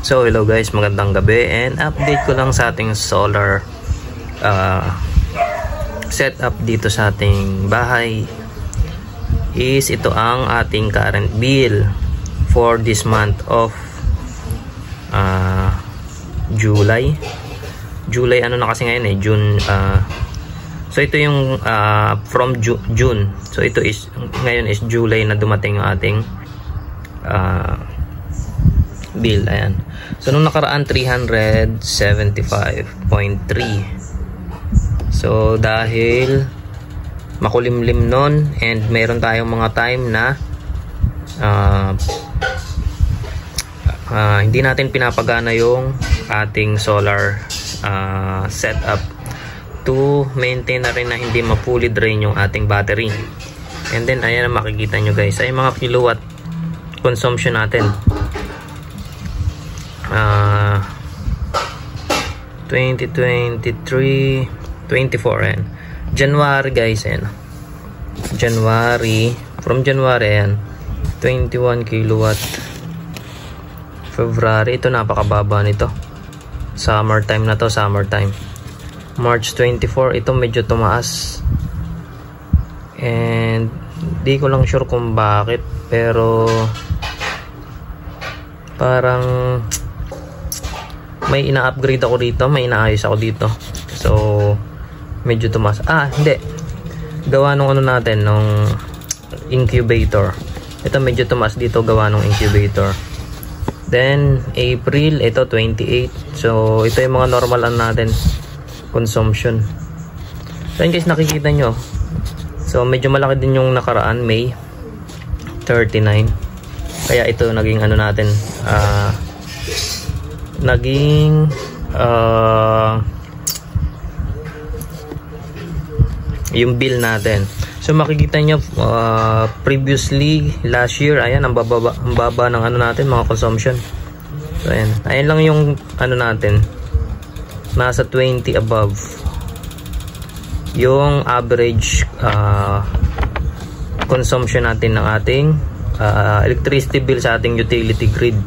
So hello guys, magandang gabi, and update ko lang sa ating solar setup dito sa ating bahay. Is ito ang ating current bill for this month of July. Ano na kasi ngayon June. So ito yung from June. So ito is ngayon is July na dumating yung ating bill. Ayan. So nung nakaraan 375.3. So dahil makulimlim nun and meron tayong mga time na hindi natin pinapagana yung ating solar setup to maintain na rin na hindi ma-fully drain yung ating battery. And then ayan na makikita nyo guys ay mga kilowatt consumption natin. 2023 24 and January guys, ayan. From January ayan 21 kilowatt. February, ito napakababa nito. Summertime na to, summertime. March 24, ito medyo tumaas. And di ko lang sure kung bakit, pero parang may ina-upgrade ako dito, may inaayos ako dito. So medyo tumaas. Hindi. Gawa nung ano natin, nung incubator. Ito medyo tumaas dito gawa nung incubator. Then April, ito 28. So ito yung mga normal natin consumption. So yun guys, nakikita nyo. So medyo malaki din yung nakaraan, May 39. Kaya ito naging ano natin, naging yung bill natin. So makikita nyo previously last year, ayan ang baba ng ano natin, mga consumption. So ayan lang yung ano natin, nasa 20 above yung average consumption natin ng ating electricity bill sa ating utility grid.